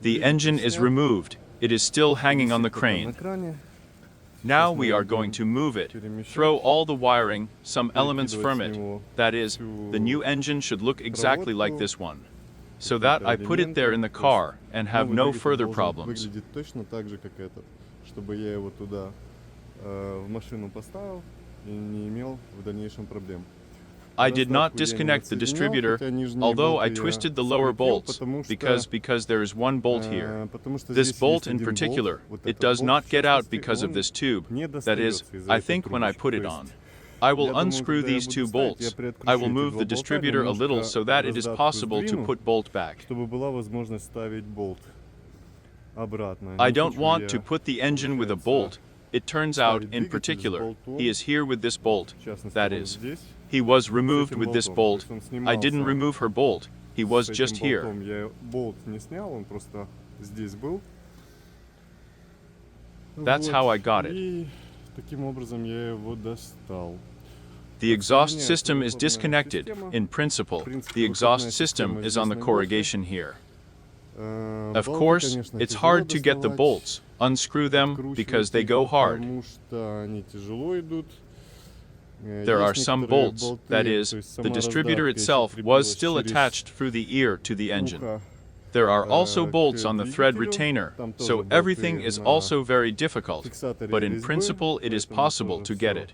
The engine is removed. It is still hanging on the crane. Now we are going to move it, throw all the wiring, some elements from it. That is, the new engine should look exactly like this one, so that I put it there in the car and have no further problems. I did not disconnect the distributor, although I twisted the lower bolts, because there is one bolt here. This bolt in particular, it does not get out because of this tube. That is, I think when I put it on. I will unscrew these two bolts. I will move the distributor a little so that it is possible to put bolt back. I don't want to put the engine with a bolt. It turns out, in particular, he is here with this bolt. That is, he was removed with this bolt. I didn't remove her bolt. He was just here. That's how I got it. The exhaust system is disconnected. In principle, the exhaust system is on the corrugation here. Of course, it's hard to get the bolts, unscrew them, because they go hard. There are some bolts, that is, the distributor itself was still attached through the ear to the engine. There are also bolts on the thread retainer, so everything is also very difficult, but in principle it is possible to get it.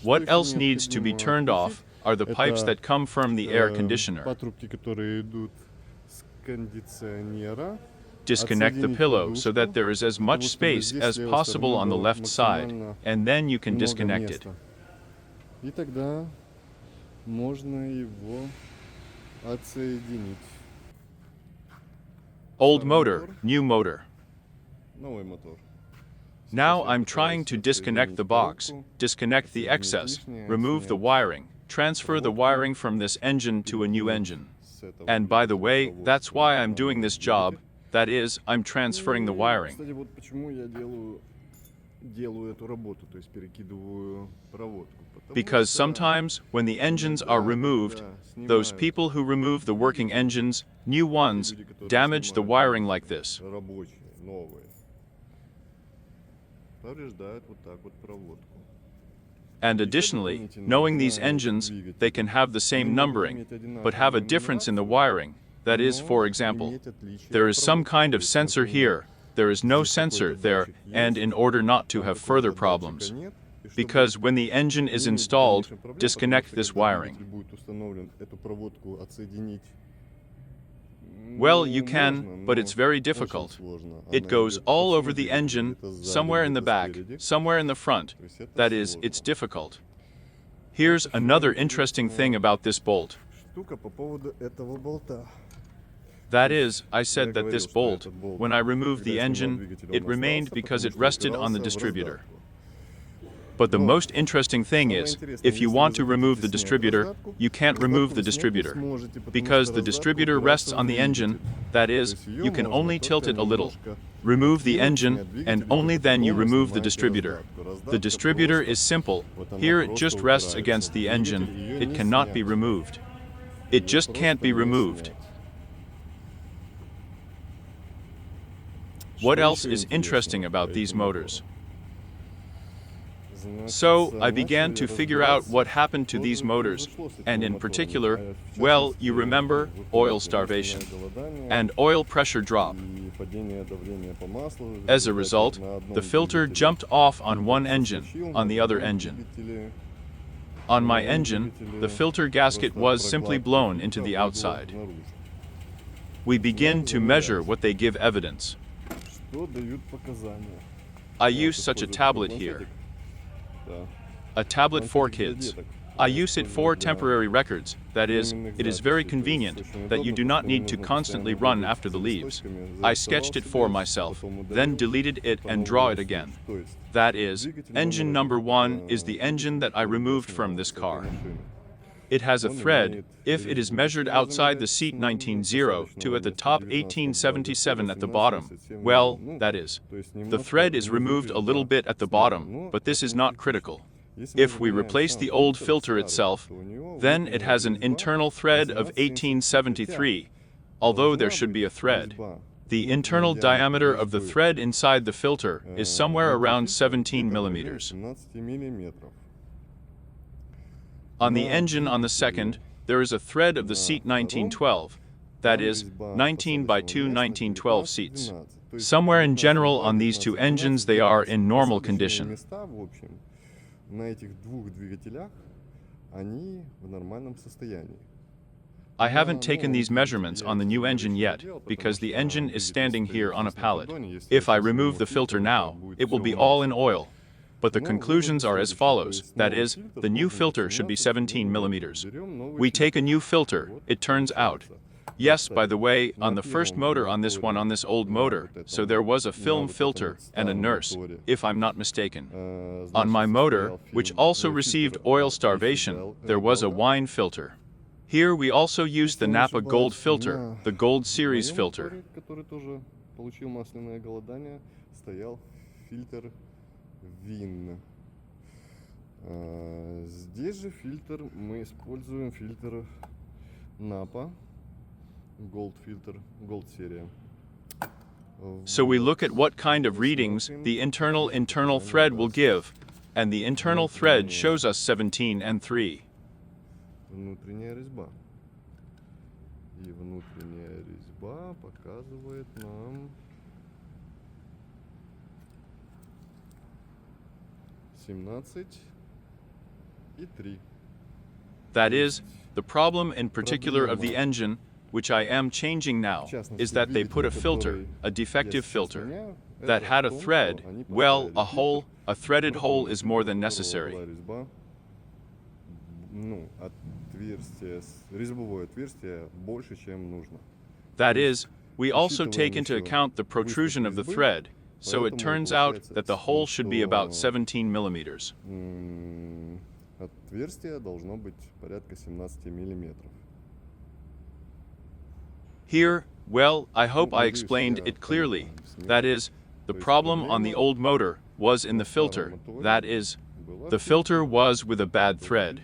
What else needs to be turned off are the pipes that come from the air conditioner. Disconnect the pillow so that there is as much space as possible on the left side, and then you can disconnect it. Old motor, new motor. Now I'm trying to disconnect the box, disconnect the excess, remove the wiring, transfer the wiring from this engine to a new engine. And by the way, that's why I'm doing this job. That is, I'm transferring the wiring. Because sometimes, when the engines are removed, those people who remove the working engines, new ones, damage the wiring like this. And additionally, knowing these engines, they can have the same numbering, but have a difference in the wiring. That is, for example, there is some kind of sensor here, there is no sensor there, and in order not to have further problems, because when the engine is installed, disconnect this wiring. Well, you can, but it's very difficult. It goes all over the engine, somewhere in the back, somewhere in the front. That is, it's difficult. Here's another interesting thing about this bolt. That is, I said that this bolt, when I removed the engine, it remained because it rested on the distributor. But the most interesting thing is, if you want to remove the distributor, you can't remove the distributor, because the distributor rests on the engine. That is, you can only tilt it a little. Remove the engine, and only then you remove the distributor. The distributor is simple. Here it just rests against the engine. It cannot be removed. It just can't be removed. What else is interesting about these motors? So, I began to figure out what happened to these motors, and in particular, well, you remember, oil starvation and oil pressure drop. As a result, the filter jumped off on one engine, on the other engine. On my engine, the filter gasket was simply blown into the outside. We begin to measure what they give evidence. I use such a tablet here. A tablet for kids. I use it for temporary records. That is, it is very convenient that you do not need to constantly run after the leaves. I sketched it for myself, then deleted it and draw it again. That is, engine number 1 is the engine that I removed from this car. It has a thread, if it is measured outside the seat 1902 at the top 1877 at the bottom. Well, that is. The thread is removed a little bit at the bottom, but this is not critical. If we replace the old filter itself, then it has an internal thread of 1873, although there should be a thread. The internal diameter of the thread inside the filter is somewhere around 17 millimeters. On the engine on the second, there is a thread of the seat 1912, that is, 19 by 2 1912 seats. Somewhere in general on these two engines they are in normal condition. I haven't taken these measurements on the new engine yet, because the engine is standing here on a pallet. If I remove the filter now, it will be all in oil. But the conclusions are as follows, that is, the new filter should be 17 millimeters. We take a new filter, it turns out. Yes, by the way, on the first motor on this old motor, so there was a film filter and a nurse, if I'm not mistaken. On my motor, which also received oil starvation, there was a wine filter. Here we also used the Napa Gold filter, the Gold Series filter. Здесь же фильтр, мы используем фильтр Napa Gold filter, Gold серия. So we look at what kind of readings the internal thread will give, and the internal thread shows us 17 and 3. Внутренняя резьба. И внутренняя резьба показывает нам 17 и 3. That is, the problem in particular of the engine, which I am changing now, is that they put a filter, a defective filter, that had a thread, well, a hole, a threaded hole is more than necessary. That is, we also take into account the protrusion of the thread, so it turns out that the hole should be about 17 millimeters. Here, well, I hope I explained it clearly. That is, the problem on the old motor was in the filter, that is, the filter was with a bad thread.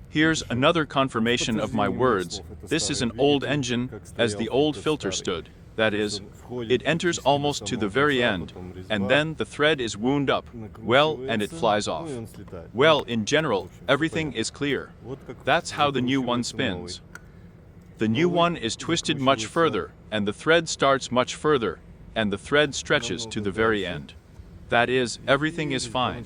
Here's another confirmation of my words. This is an old engine, as the old filter stood. That is, it enters almost to the very end, and then the thread is wound up, well, and it flies off. Well, in general, everything is clear. That's how the new one spins. The new one is twisted much further, and the thread starts much further, and the thread stretches to the very end. That is, everything is fine.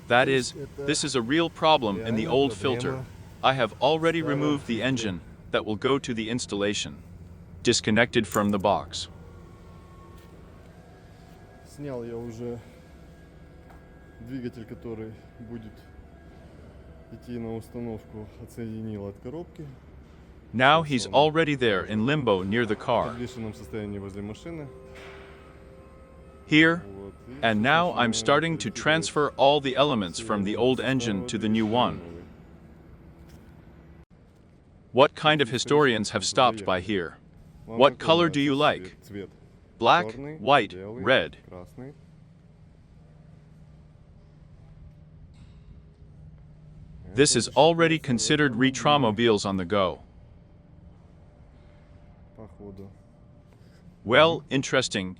That is, this is a real problem in the old filter. I have already removed the engine that will go to the installation, disconnected from the box. Снял я уже двигатель, который будет идти на установку, отсоединил от коробки. Now he's already there in limbo near the car. Here, and now I'm starting to transfer all the elements from the old engine to the new one. What kind of historians have stopped by here? What color do you like? Black, white, red. This is already considered retromobiles on the go. Well, interesting.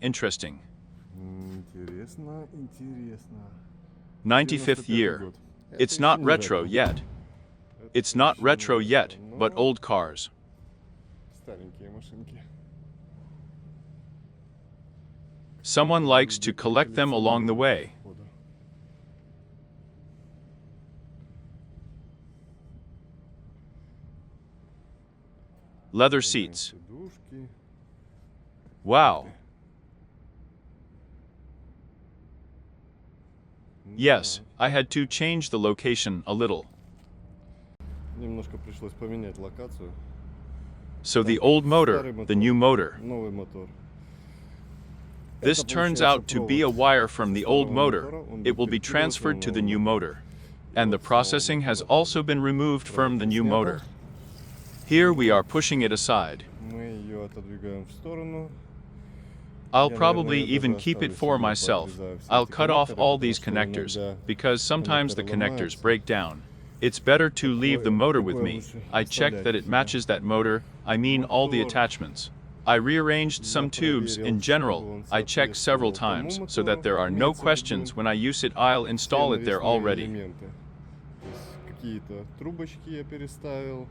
95th year. It's not retro yet. It's not retro yet, but old cars. Someone likes to collect them along the way. Leather seats. Wow. Yes, I had to change the location a little. So the old motor, the new motor. This turns out to be a wire from the old motor. It will be transferred to the new motor. And the processing has also been removed from the new motor. Here we are pushing it aside. Мы ее отодвигаем в сторону. I'll probably even keep it for myself. I'll cut off all these connectors, because sometimes the connectors break down. It's better to leave the motor with me. I checked that it matches that motor, I mean all the attachments. I rearranged some tubes in general. I checked several times, so that there are no questions when I use it. I'll install it there already. Какие-то трубочки я переставил.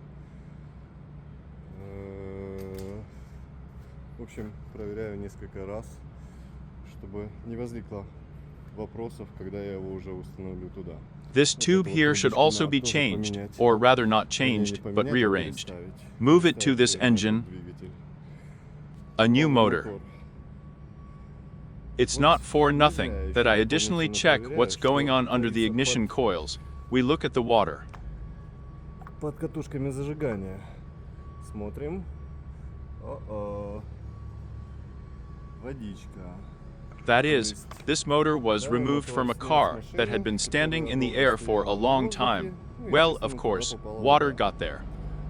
В общем, проверяю несколько раз, чтобы не возникло вопросов, когда я его уже установлю туда. This tube here should also be changed, or rather not changed, but rearranged. Move it to this engine, a new motor. It's not for nothing that I additionally check what's going on under the ignition coils. We look at the water. Под катушками зажигания. Смотрим. Водичка. That is, this motor was removed from a car that had been standing in the air for a long time. Well, of course, water got there.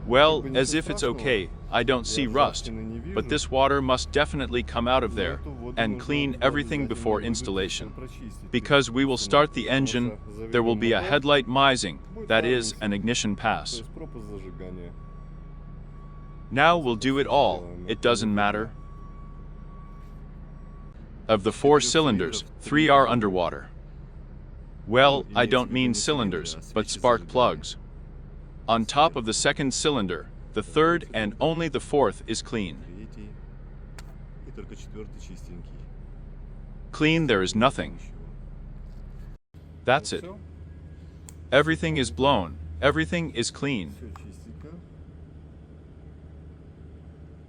Well, as if it's okay, I don't see rust, but this water must definitely come out of there and clean everything before installation. Because we will start the engine, there will be a headlight mising, that is, an ignition pass. Now we'll do it all, it doesn't matter. Of the 4 cylinders, 3 are underwater. Well, I don't mean cylinders, but spark plugs. On top of the second cylinder, the third and only the fourth is clean. Clean, there is nothing. That's it. Everything is blown, everything is clean.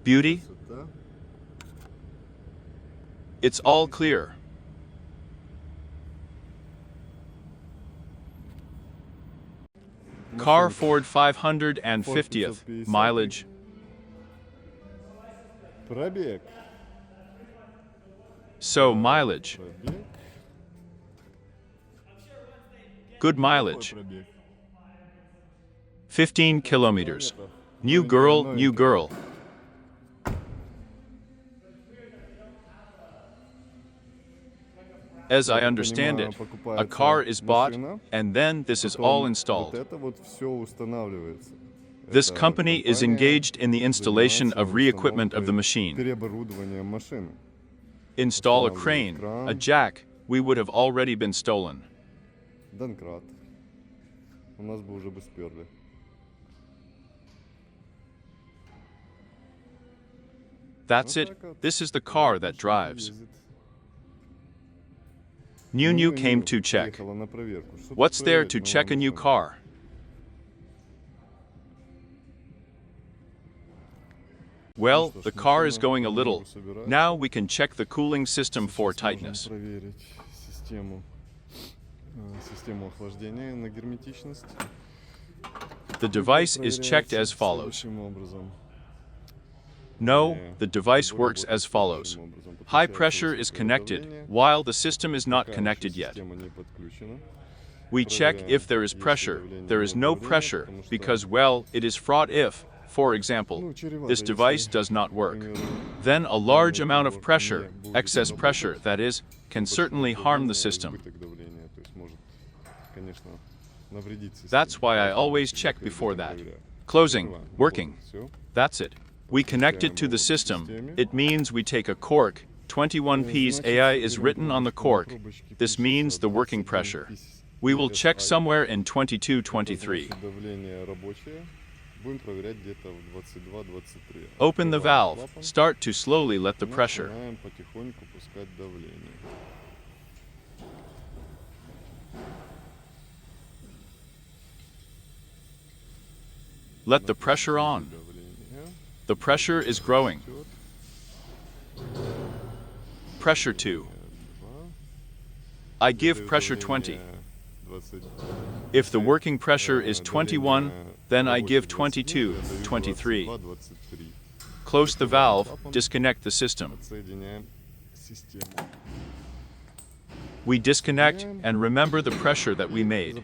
Beauty? It's all clear. Car Ford 550th, mileage. Пробег. So mileage. Пробег. Good mileage. Пробег. 15 kilometers. New girl, new girl. As I understand it, a car is bought, and then this is all installed. This company is engaged in the installation of re-equipment of the machine. Install a crane, a jack, we would have already been stolen. That's it, this is the car that drives. New came to check. What's there to check a new car? Well, the car is going a little. Now we can check the cooling system for tightness. The device is checked as follows. No, the device works as follows. High pressure is connected, while the system is not connected yet. We check if there is pressure. There is no pressure, because, well, it is fraught if, for example, this device does not work. Then a large amount of pressure, excess pressure, that is, can certainly harm the system. That's why I always check before that. Closing, working. That's it. We connect it to the system. It means we take a cork. 21 psi is written on the cork. This means the working pressure. We will check somewhere in 22-23. Open the valve. Start to slowly let the pressure. Let the pressure on. The pressure is growing. Pressure 2. I give pressure 20. If the working pressure is 21, then I give 22, 23. Close the valve, disconnect the system. We disconnect and remember the pressure that we made.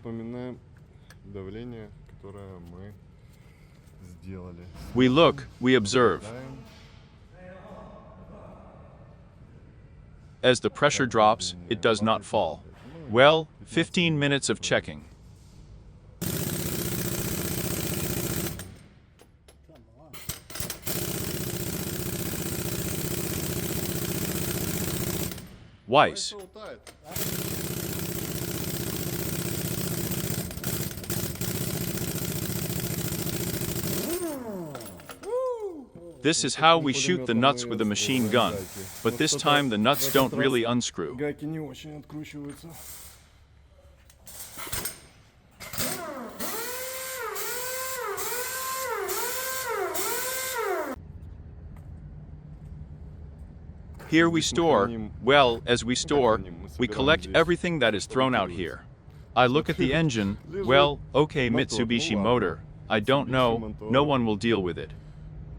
сделали. We look, we observe. Проверяем. As the pressure drops, it does not fall. Well, 15 minutes of checking. Weiss. Болтает. This is how we shoot the nuts with a machine gun, but this time the nuts don't really unscrew. Гайки не очень откручиваются. Here we store, well, as we store, we collect everything that is thrown out here. I look at the engine, well, okay, Mitsubishi motor. I don't know, no one will deal with it.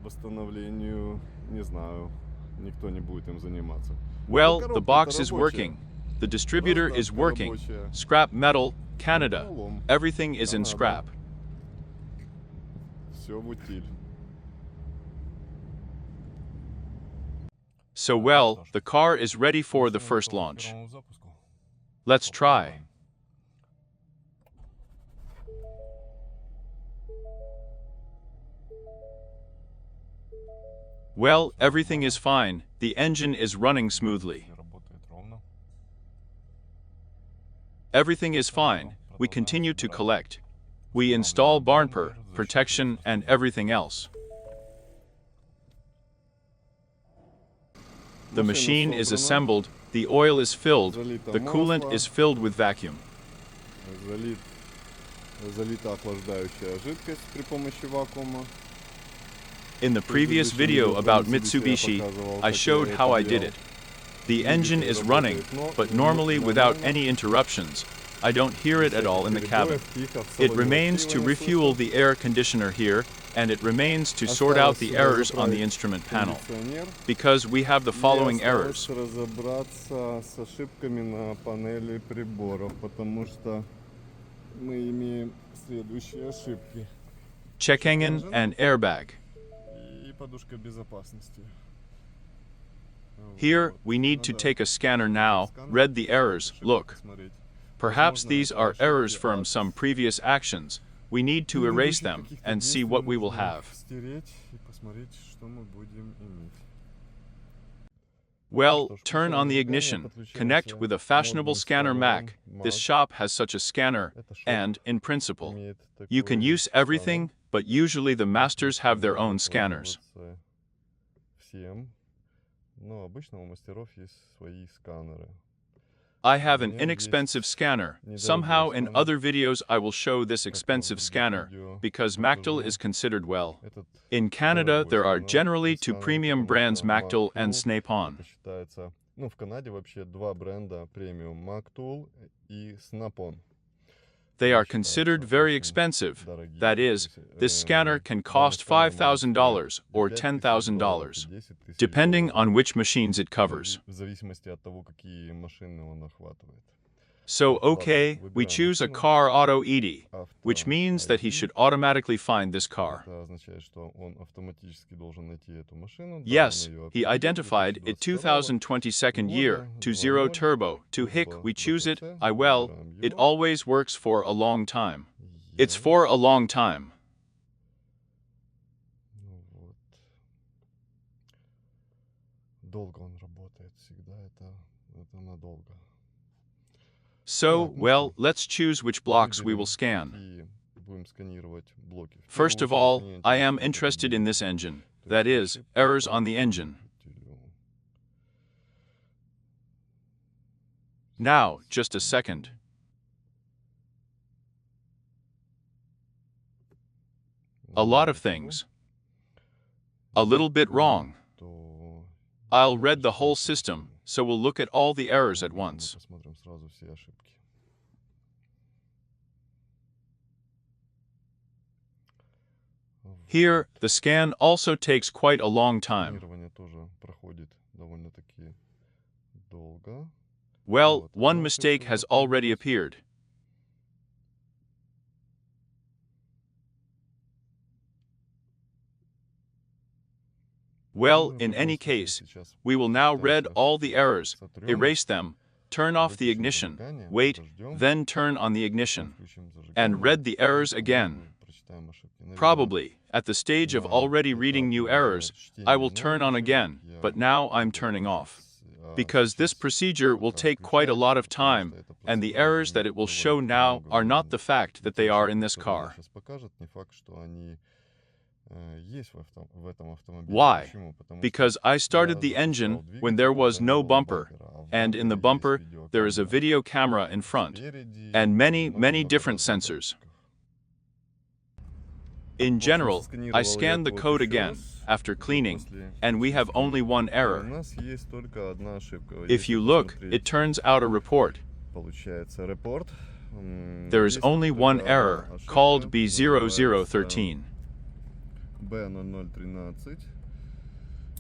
Восстановлению, не знаю, никто не будет им заниматься. Well, the box is working. The distributor is working. Scrap metal, Canada. Everything is in scrap. Все в утиль. So well, the car is ready for the first launch. Let's try. Well, everything is fine. The engine is running smoothly. Everything is fine. We continue to collect. We install bumper, protection, and everything else. The machine is assembled, the oil is filled, the coolant is filled with vacuum. Залита охлаждающая жидкость при помощи вакуума. In the previous video about Mitsubishi, I showed how I did it. The engine is running, but normally without any interruptions. I don't hear it at all in the cabin. It remains to refuel the air conditioner here, and it remains to sort out the errors on the instrument panel, because we have the following errors. Разобраться с ошибками на панели приборов, потому что мы имеем следующие ошибки. Check engine and airbag. И подушка безопасности. Here, we need to take a scanner now, read the errors, look. Perhaps these are errors from some previous actions. We need to erase them and see what we will have. Well, turn on the ignition, connect with a fashionable scanner Mac. This shop has such a scanner, and, in principle, you can use everything, but usually the masters have their own scanners. I have an inexpensive scanner. Somehow in other videos I will show this expensive scanner, because Mactel is considered well. In Canada, there are generally two premium brands, Mactel and Snap-on. В Канаде вообще два бренда премиум, Mactel и Snap-on. They are considered very expensive. That is, this scanner can cost $5,000 or $10,000, depending on which machines it covers. В зависимости от того, какие машины он охватывает. So, okay, we choose a car auto ED, which means that he should automatically find this car. Это означает, что он автоматически должен найти эту машину. Yes, he identified it 2022nd year, to 0 turbo, to hick, we choose it, well, it always works for a long time. It's for a long time. Вот. Долго он работает всегда, это надолго. So, well, let's choose which blocks we will scan. И будем сканировать блоки. First of all, I am interested in this engine. That is, errors on the engine. Now, just a second. A lot of things. A little bit wrong. I'll read the whole system, so we'll look at all the errors at once. Посмотрим сразу все ошибки. Here, the scan also takes quite a long time. Сканирование тоже проходит довольно-таки долго. Well, one mistake has already appeared. Well, in any case, we will now read all the errors, erase them, turn off the ignition, wait, then turn on the ignition, and read the errors again. Probably, at the stage of already reading new errors, I will turn on again, but now I'm turning off. Because this procedure will take quite a lot of time, and the errors that it will show now are not the fact that they are in this car. Why? Because I started the engine when there was no bumper, and in the bumper there is a video camera in front, and many different sensors. In general, I scanned the code again, after cleaning, and we have only one error. If you look, it turns out a report. There is only one error, called B0013.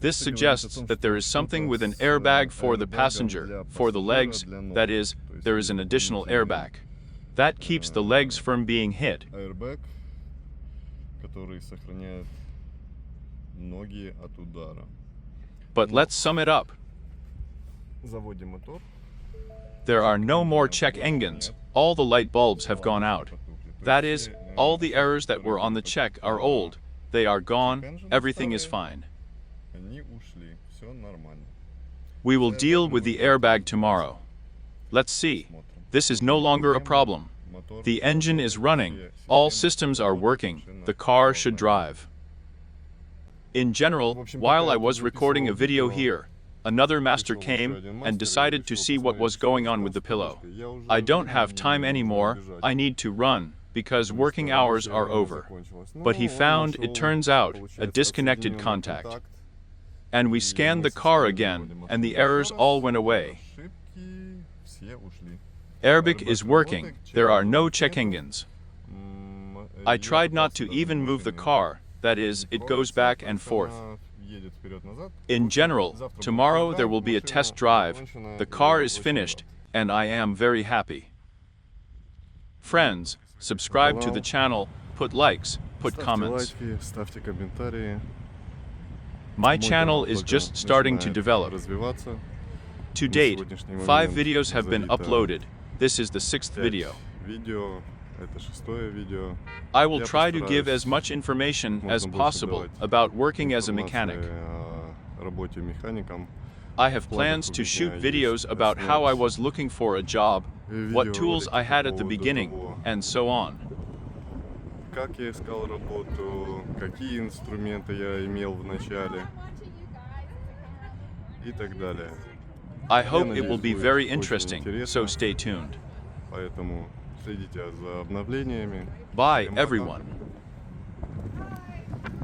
This suggests that there is something with an airbag for the passenger, for the legs, that is, there is an additional airbag. That keeps the legs from being hit. But let's sum it up. There are no more check engines. All the light bulbs have gone out. That is, all the errors that were on the check are old. They are gone. Everything is fine. We will deal with the airbag tomorrow. Let's see. This is no longer a problem. The engine is running. All systems are working. The car should drive. In general, while I was recording a video here, another master came and decided to see what was going on with the pillow. I don't have time anymore. I need to run, because working hours are over. But he found, it turns out, a disconnected contact. And we scanned the car again, and the errors all went away. Airbag is working. There are no check engines. I tried not to even move the car. That is, it goes back and forth. In general, tomorrow there will be a test drive. The car is finished, and I am very happy. Friends, subscribe to the channel, put likes, put comments. My channel is just starting to develop. To date, 5 videos have been uploaded. This is the 6th video. I will try to give as much information as possible about working as a mechanic. I have plans to shoot videos about how I was looking for a job, what tools I had at the beginning, and so on. I hope it will be very interesting, so stay tuned. Bye, everyone.